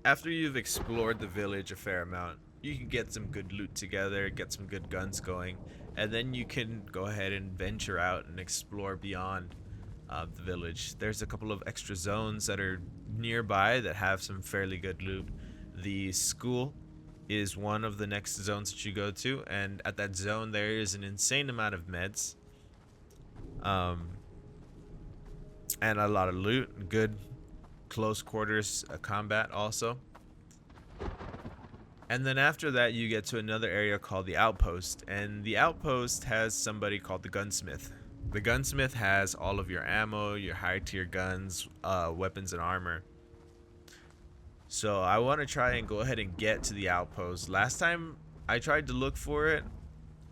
after you've explored the village a fair amount, you can get some good loot together, get some good guns going, and then you can go ahead and venture out and explore beyond the village. There's a couple of extra zones that are nearby that have some fairly good loot. The school is one of the next zones that you go to, and at that zone there is an insane amount of meds, um, and a lot of loot, good close quarters combat also. And then after that, you get to another area called the Outpost, and the Outpost has somebody called the Gunsmith. The Gunsmith has all of your ammo, your high tier guns, weapons, and armor. So I want to try and go ahead and get to the Outpost. Last time I tried to look for it,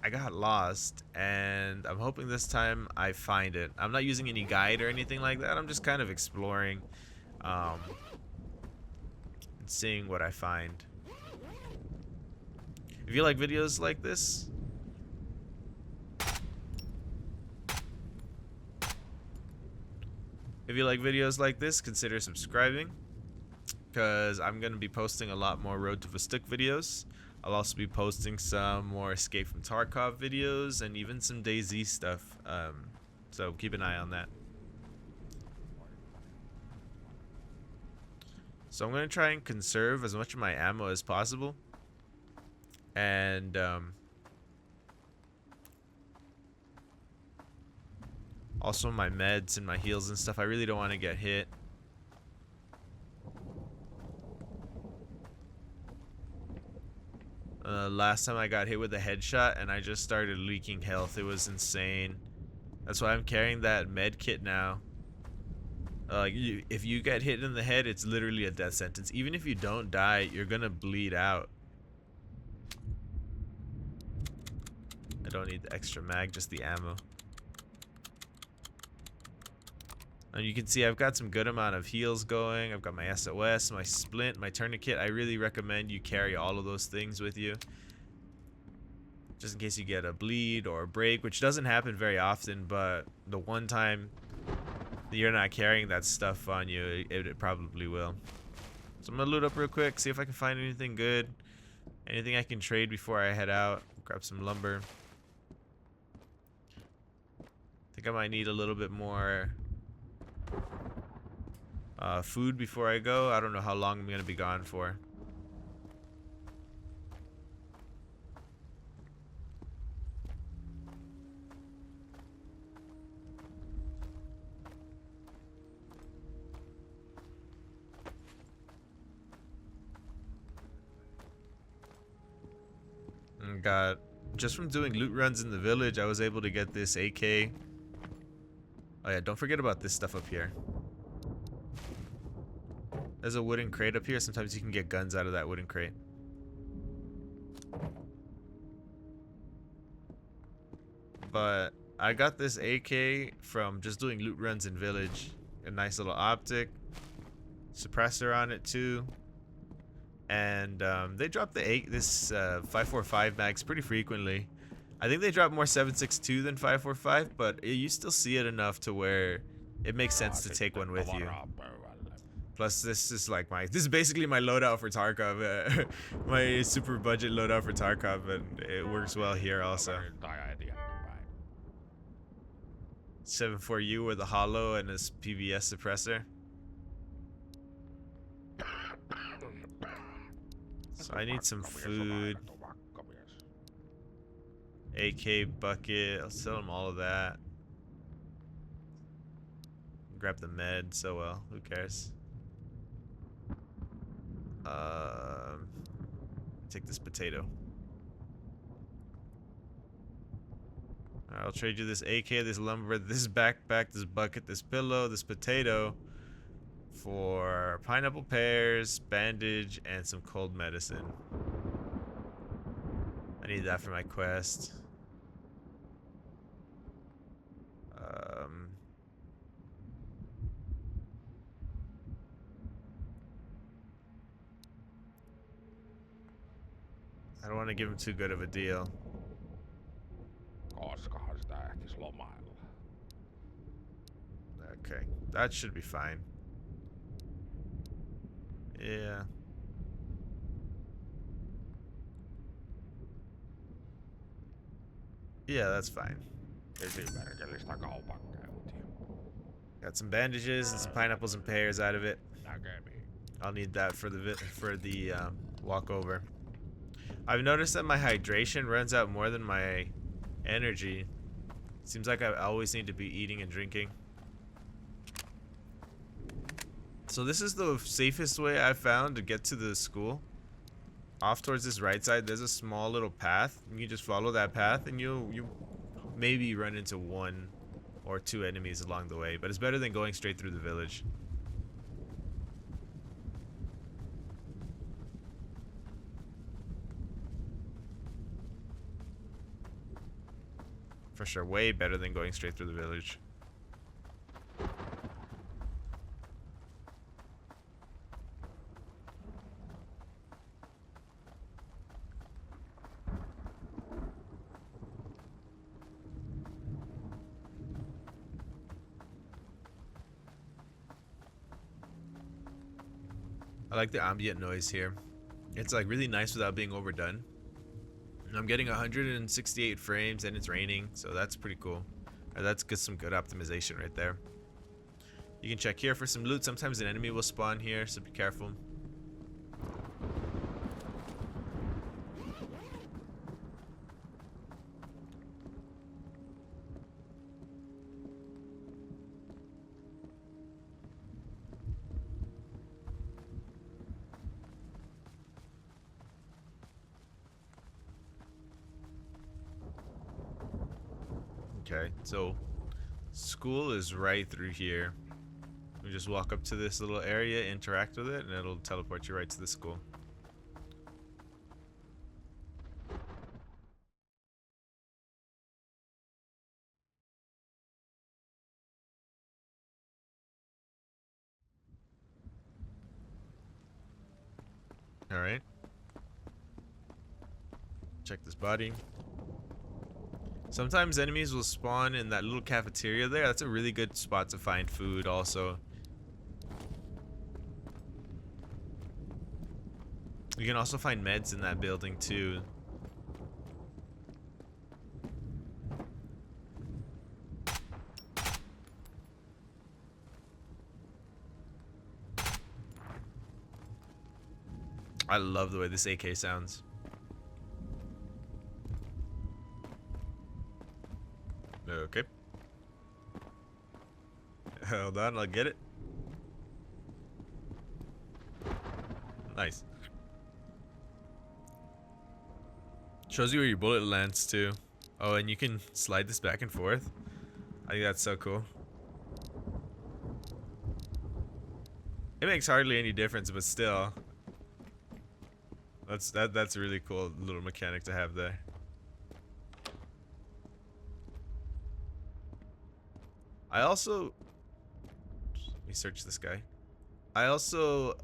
I got lost, and I'm hoping this time I find it. I'm not using any guide or anything like that. I'm just kind of exploring, and seeing what I find. If you like videos like this, consider subscribing, because I'm going to be posting a lot more Road to Vostok videos. I'll also be posting some more Escape from Tarkov videos and even some DayZ stuff, so keep an eye on that. So I'm going to try and conserve as much of my ammo as possible, and also my meds and my heals and stuff. I really don't want to get hit. Last time I got hit with a headshot and I just started leaking health. It was insane. That's why I'm carrying that med kit now. If you get hit in the head, it's literally a death sentence. Even if you don't die, you're gonna bleed out. I don't need the extra mag, just the ammo. And you can see I've got some good amount of heals going. I've got my SOS, my splint, my tourniquet. I really recommend you carry all of those things with you, just in case you get a bleed or a break, which doesn't happen very often, but the one time you're not carrying that stuff on you, it probably will. So I'm gonna loot up real quick, see if I can find anything good, anything I can trade before I head out. Grab some lumber. I think I might need a little bit more food before I go. I don't know how long I'm gonna be gone for. And just from doing loot runs in the village, I was able to get this AK. Oh yeah, don't forget about this stuff up here. There's a wooden crate up here. Sometimes you can get guns out of that wooden crate. But I got this AK from just doing loot runs in village. A nice little optic. Suppressor on it too. And they drop this 545 mags pretty frequently. I think they drop more 7.62 than 545, but you still see it enough to where it makes sense to take one with you. Plus, this is basically my loadout for Tarkov, my super budget loadout for Tarkov, and it works well here also. 7.4U with a hollow and his PVS suppressor. So I need some food. AK bucket. I'll sell him all of that. Grab the med. So well, who cares? Take this potato. I'll trade you this AK, this lumber, this backpack, this bucket, this pillow, this potato for pineapple pears, bandage, and some cold medicine. I need that for my quest. I don't want to give him too good of a deal. Okay, that should be fine. Yeah. Yeah, that's fine. Got some bandages and some pineapples and pears out of it. I'll need that for the walkover. I've noticed that my hydration runs out more than my energy. Seems like I always need to be eating and drinking. So this is the safest way I've found to get to the school. Off towards this right side, there's a small little path. You can just follow that path and you maybe run into 1 or 2 enemies along the way. But it's better than going straight through the village. For sure, way better than going straight through the village. I like the ambient noise here. It's like really nice without being overdone. I'm getting 168 frames and it's raining, so that's pretty cool. That's some good optimization right there. You can check here for some loot. Sometimes an enemy will spawn here, so be careful. Okay, so school is right through here. You just walk up to this little area, interact with it, and it'll teleport you right to the school. Alright. Check this body. Sometimes enemies will spawn in that little cafeteria there. That's a really good spot to find food also. You can also find meds in that building too. I love the way this AK sounds. Okay. Hold on, I'll get it. Nice. Shows you where your bullet lands too. Oh, and you can slide this back and forth. I think that's so cool. It makes hardly any difference, but still. That's a really cool little mechanic to have there. I also, let me search this guy. I also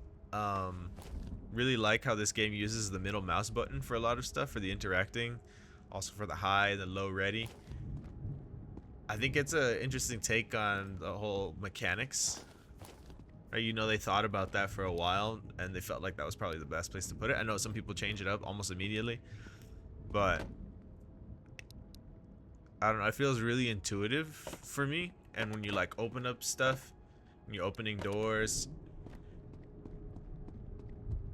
really like how this game uses the middle mouse button for a lot of stuff, for the interacting, also for the high, the low ready. I think it's an interesting take on the whole mechanics. Right, you know, they thought about that for a while and they felt like that was probably the best place to put it. I know some people change it up almost immediately, but I don't know, it feels really intuitive for me. And when you like open up stuff, when you're opening doors,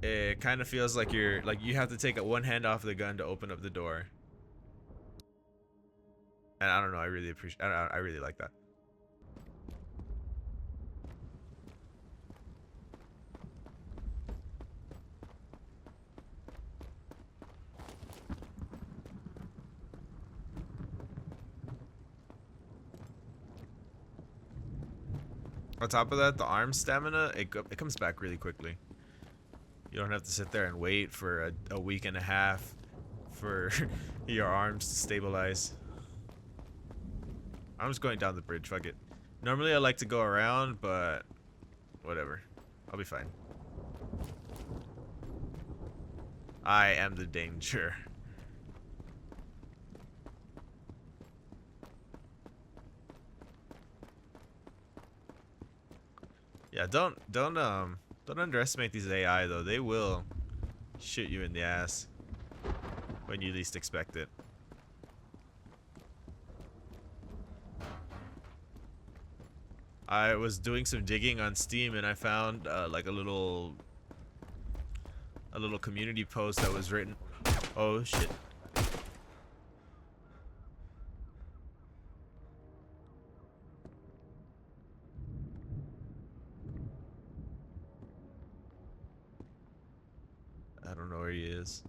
it kind of feels like you have to take one hand off the gun to open up the door. And I don't know, I really appreciate, I really like that. On top of that, the arm stamina, it comes back really quickly. You don't have to sit there and wait for a week and a half for your arms to stabilize. I'm just going down the bridge, fuck it. Normally I like to go around, but whatever. I'll be fine. I am the danger. Yeah, don't underestimate these AI though. They will shoot you in the ass when you least expect it. I was doing some digging on Steam and I found like a little community post that was written. Oh shit. I don't know where he is.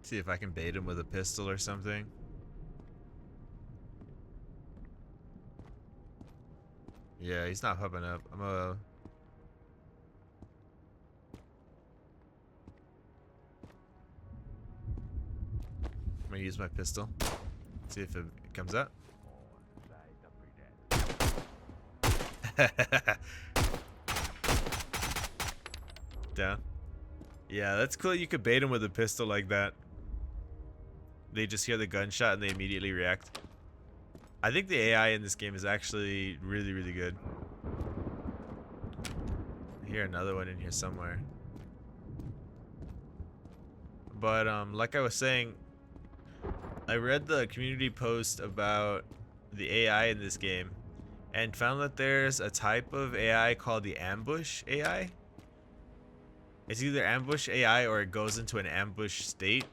See if I can bait him with a pistol or something. Yeah, he's not popping up. I'm gonna use my pistol. See if it comes up. Down. Yeah, that's cool. You could bait him with a pistol like that. They just hear the gunshot and they immediately react. I think the AI in this game is actually really, really good. I hear another one in here somewhere. But like I was saying, I read the community post about the AI in this game and found that there's a type of AI called the ambush AI. It's either ambush AI or it goes into an ambush state.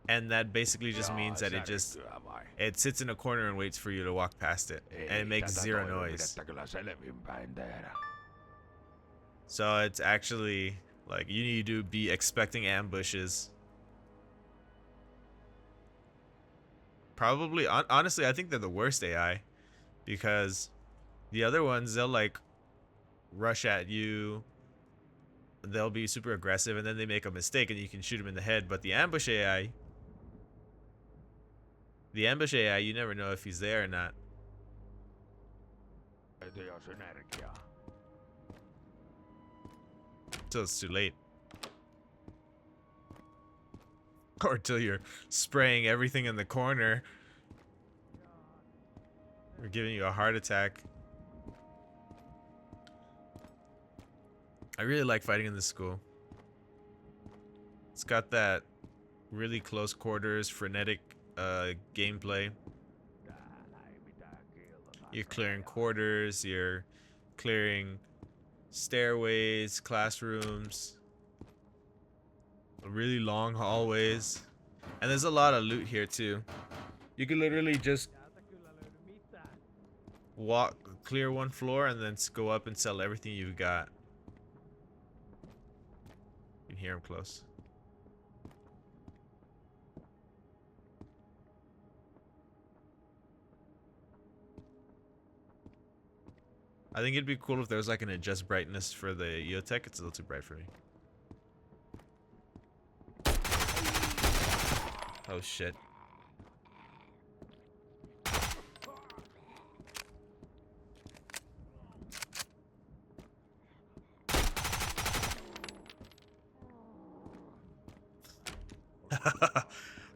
And that basically just means that it sits in a corner and waits for you to walk past it. And it makes zero noise. So it's actually like you need to be expecting ambushes. Probably, honestly, I think they're the worst AI. Because the other ones, they'll like rush at you. They'll be super aggressive and then they make a mistake and you can shoot them in the head. But the ambush AI, you never know if he's there or not. Until it's too late. Or till you're spraying everything in the corner. Or giving you a heart attack. I really like fighting in this school. It's got that really close quarters, frenetic gameplay. You're clearing quarters, you're clearing stairways, classrooms, really long hallways, and there's a lot of loot here too. You can literally just clear one floor and then go up and sell everything you've got. You can hear him close. I think it'd be cool if there was like an adjust brightness for the EOTech. It's a little too bright for me. Oh shit.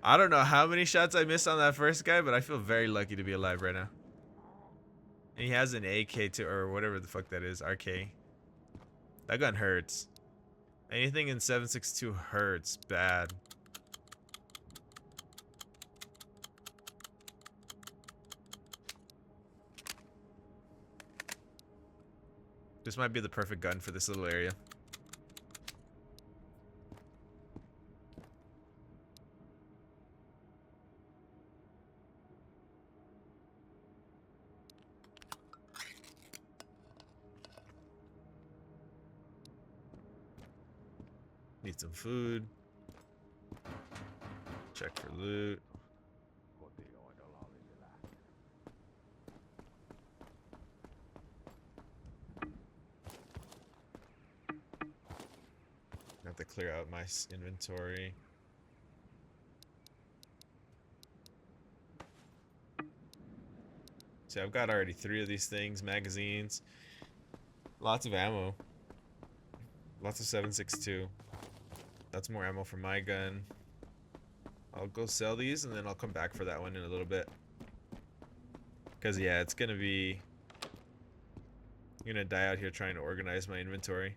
I don't know how many shots I missed on that first guy, but I feel very lucky to be alive right now. And he has an AK to, or whatever the fuck that is, RK. That gun hurts. Anything in 7.62 hurts bad. This might be the perfect gun for this little area. Need some food. Check for loot. I have to clear out my inventory. See, I've got already 3 of these things, magazines, lots of ammo, lots of 7.62. That's more ammo for my gun. I'll go sell these and then I'll come back for that one in a little bit. Cause yeah, it's gonna be, I'm gonna die out here trying to organize my inventory.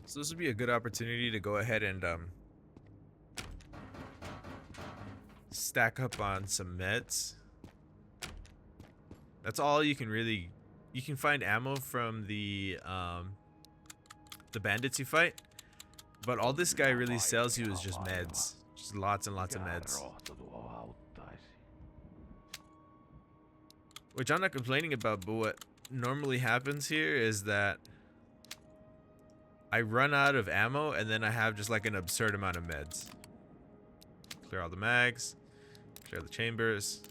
So this would be a good opportunity to go ahead and stack up on some meds. That's all you can really. You can find ammo from the bandits you fight, but all this guy really sells you is just meds, just lots and lots of meds. Which I'm not complaining about, but what normally happens here is that I run out of ammo and then I have just like an absurd amount of meds. Clear all the mags, clear the chambers,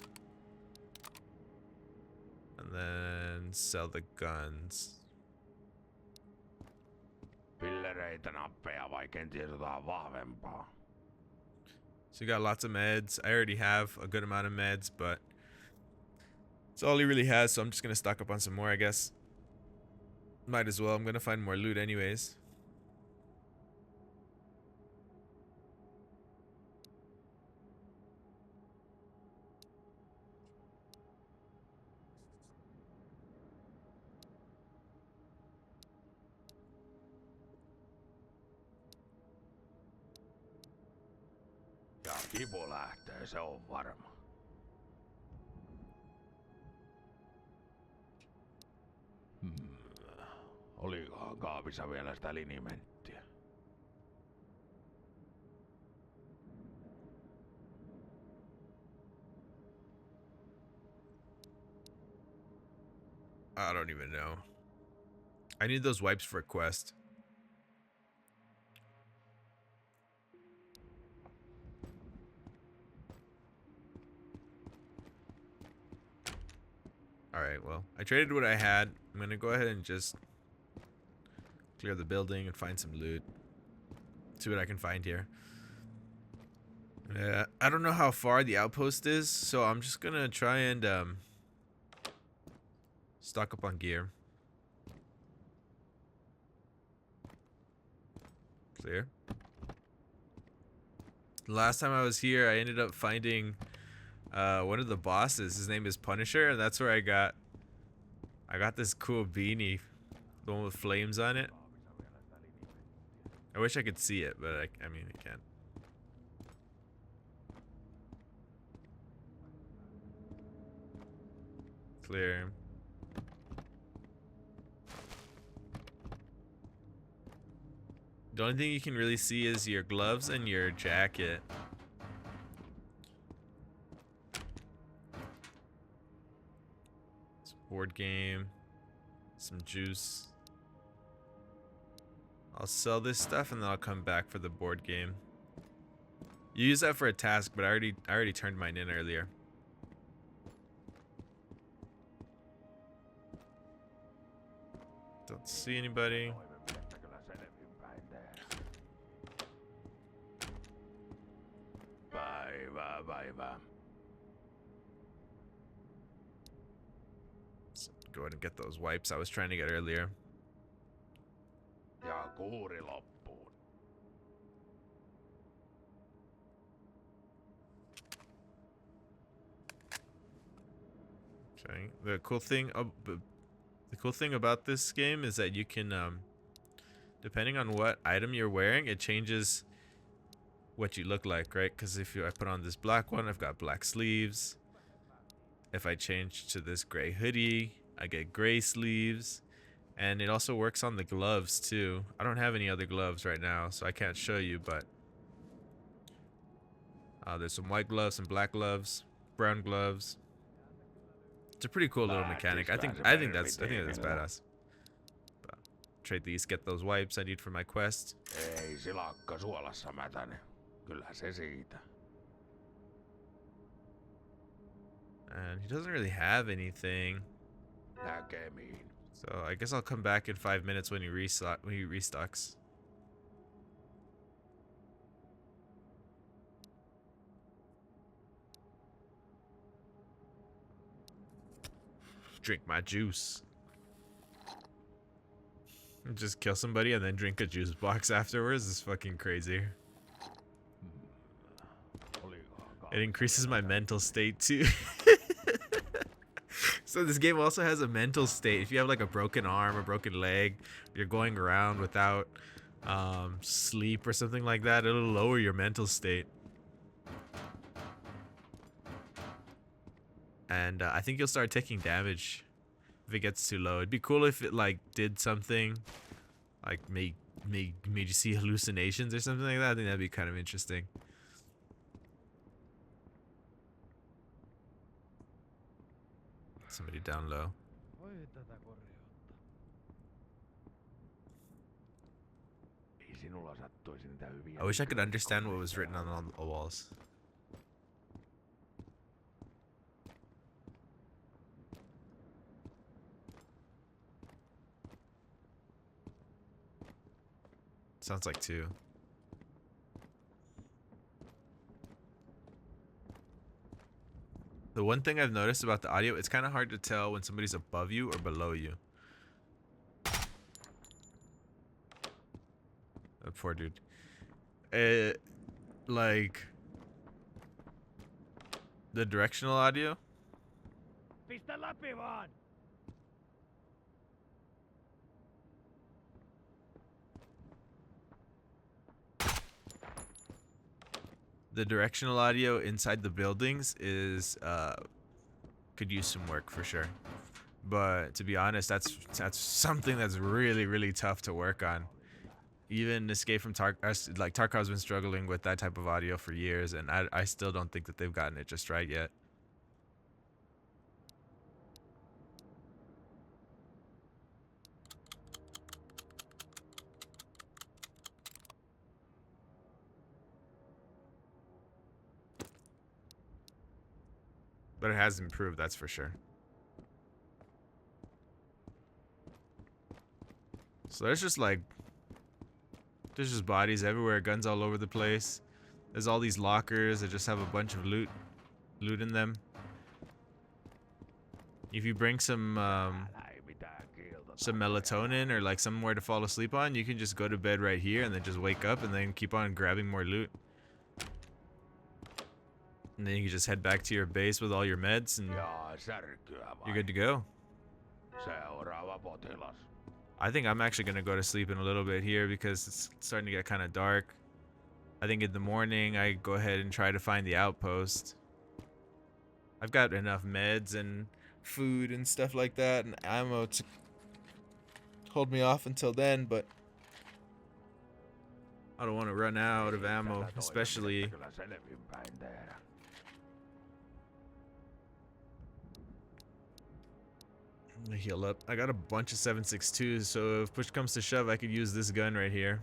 and then sell the guns. So you got lots of meds. I already have a good amount of meds, but it's all he really has, so I'm just gonna stock up on some more, I guess. Might as well. I'm gonna find more loot anyways. Ja kipu lähtee, se on varma. Olikohan kaapissa vielä sitä linimenttiä? I don't even know. I need those wipes for a quest. Alright, well, I traded what I had. I'm gonna go ahead and just clear the building and find some loot. See what I can find here. I don't know how far the outpost is, so I'm just gonna try and stock up on gear. Clear. Last time I was here, I ended up finding one of the bosses. His name is Punisher, and that's where I got this cool beanie, the one with flames on it. I wish I could see it, but I mean I can't. Clear. The only thing you can really see is your gloves and your jacket. Board game, some juice. I'll sell this stuff and then I'll come back for the board game. You use that for a task, but I already turned mine in earlier. Don't see anybody. Go ahead and get those wipes I was trying to get earlier. Ja kuuri loppuun. Okay. The cool thing about this game is that you can depending on what item you're wearing, it changes what you look like, right? Because if I put on this black one, I've got black sleeves. If I change to this gray hoodie, I get gray sleeves, and it also works on the gloves too. I don't have any other gloves right now, so I can't show you, but there's some white gloves, some black gloves, brown gloves. It's a pretty cool little mechanic. I think that's badass. But trade these, get those wipes I need for my quest. Ei silakka suolassa mätäne. Kyllä se siitä. And he doesn't really have anything. Näkemiin. So I guess I'll come back in 5 minutes when he restocks. Drink my juice. Just kill somebody and then drink a juice box afterwards is fucking crazy. It increases my mental state too. So this game also has a mental state. If you have like a broken arm or broken leg, you're going around without sleep or something like that, it'll lower your mental state. And I think you'll start taking damage if it gets too low. It'd be cool if it like did something like made you see hallucinations or something like that. I think that'd be kind of interesting. Somebody down low. I wish I could understand what was written on the walls. Sounds like two. The one thing I've noticed about the audio, it's kind of hard to tell when somebody's above you or below you. Oh, poor dude. Like the directional audio. The directional audio inside the buildings is could use some work for sure. But to be honest, that's something that's really tough to work on. Even Escape from Tarkov's been struggling with that type of audio for years, and I still don't think that they've gotten it just right yet. But it has improved, that's for sure. So there's just bodies everywhere, guns all over the place. There's all these lockers that just have a bunch of loot in them. If you bring some melatonin or like somewhere to fall asleep on, you can just go to bed right here and then just wake up and then keep on grabbing more loot. And then you can just head back to your base with all your meds and you're good to go. I think I'm actually going to go to sleep in a little bit here because it's starting to get kind of dark. I think in the morning I go ahead and try to find the outpost. I've got enough meds and food and stuff like that and ammo to hold me off until then, but I don't want to run out of ammo, especially. I'm gonna heal up. I got a bunch of 7.62s, so if push comes to shove, I could use this gun right here.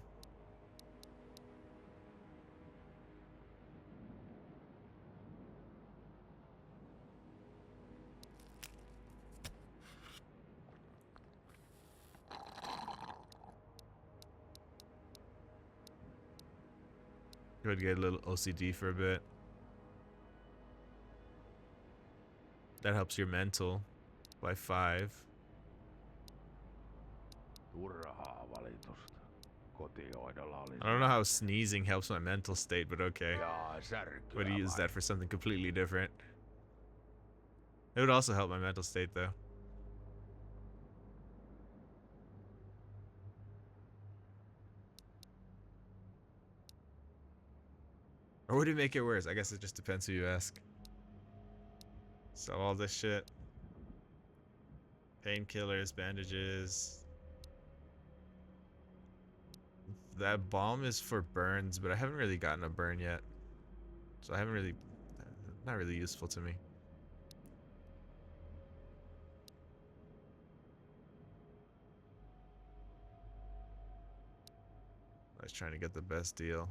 Go ahead and get a little OCD for a bit. That helps your mental by 5. I don't know how sneezing helps my mental state, but okay. Would use that for something completely different. It would also help my mental state, though. Or would it make it worse? I guess it just depends who you ask. So all this shit. Painkillers, bandages. That bomb is for burns, but I haven't really gotten a burn yet. So I haven't really... not really useful to me. I was trying to get the best deal.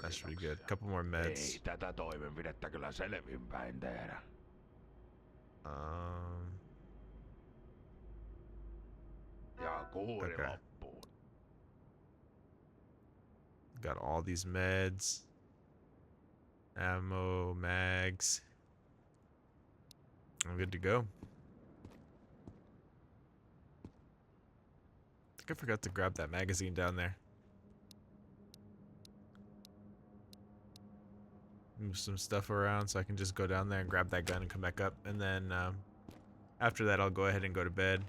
That should be good. A couple more meds. Okay. Got all these meds. Ammo, mags. I'm good to go. I think I forgot to grab that magazine down there. Move some stuff around so I can just go down there and grab that gun and come back up. And then after that, I'll go ahead and go to bed.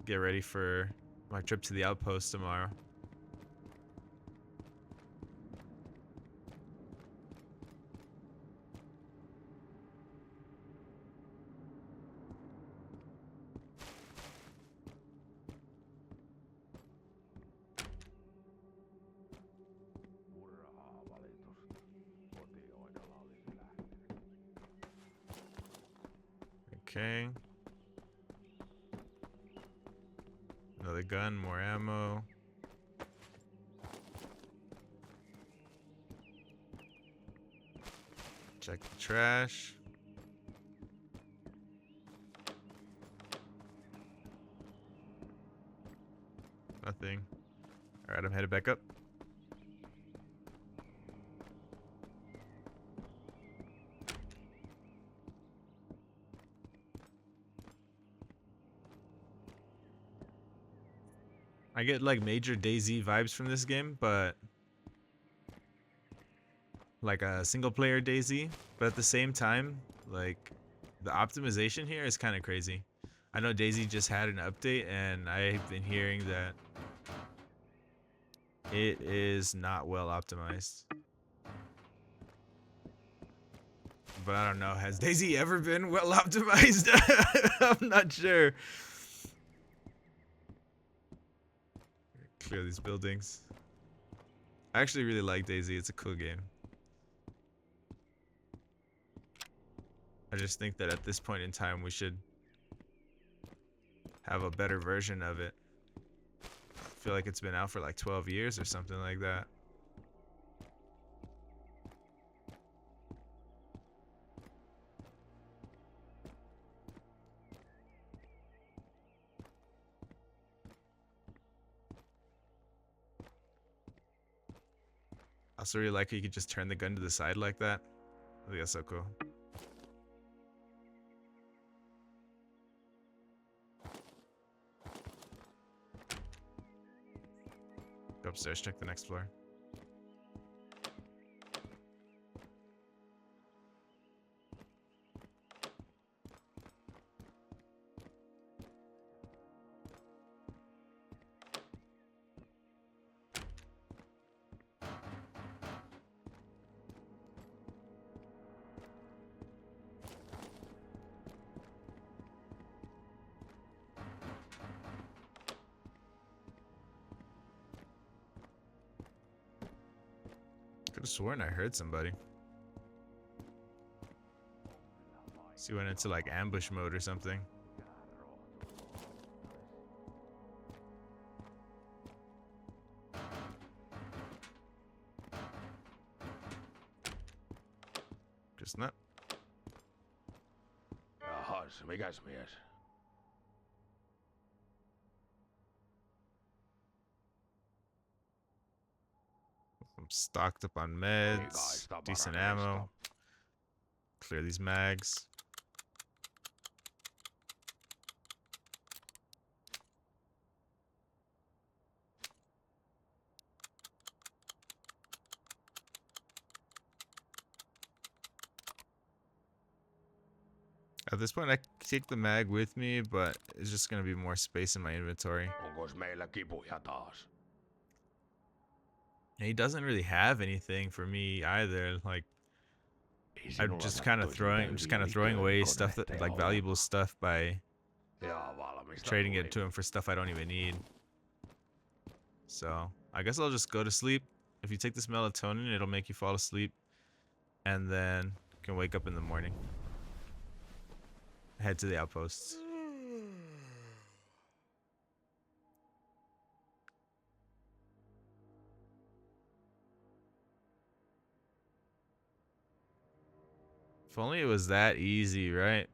get ready for my trip to the outpost tomorrow. Urhaa valitusta. Kotioikalla olisi lähtenyt. Okay. Another gun, more ammo. Check the trash. Nothing. Alright, I'm headed back up. I get like major DayZ vibes from this game, but like a single player DayZ, but at the same time, like the optimization here is kind of crazy. I know DayZ just had an update and I've been hearing that it is not well optimized. But I don't know, has DayZ ever been well optimized? I'm not sure. Clear these buildings. I actually really like DayZ, it's a cool game. I just think that at this point in time we should have a better version of it. I feel like it's been out for like 12 years or something like that. I also really like how you could just turn the gun to the side like that. I think that's so cool. Go upstairs, check the next floor. Could have sworn I heard somebody. So he went into like ambush mode or something. Just not. Jahas, mikäs mies? I'm stocked up on meds, decent ammo. Clear these mags. At this point, I take the mag with me, but it's just gonna be more space in my inventory. Onkos meillä kipuja taas? And he doesn't really have anything for me either. Like, I'm just kind of throwing away stuff that like valuable stuff by trading it to him for stuff I don't even need. So I guess I'll just go to sleep. If you take this melatonin, it'll make you fall asleep, and then you can wake up in the morning. Head to the outposts. If only it was that easy, right?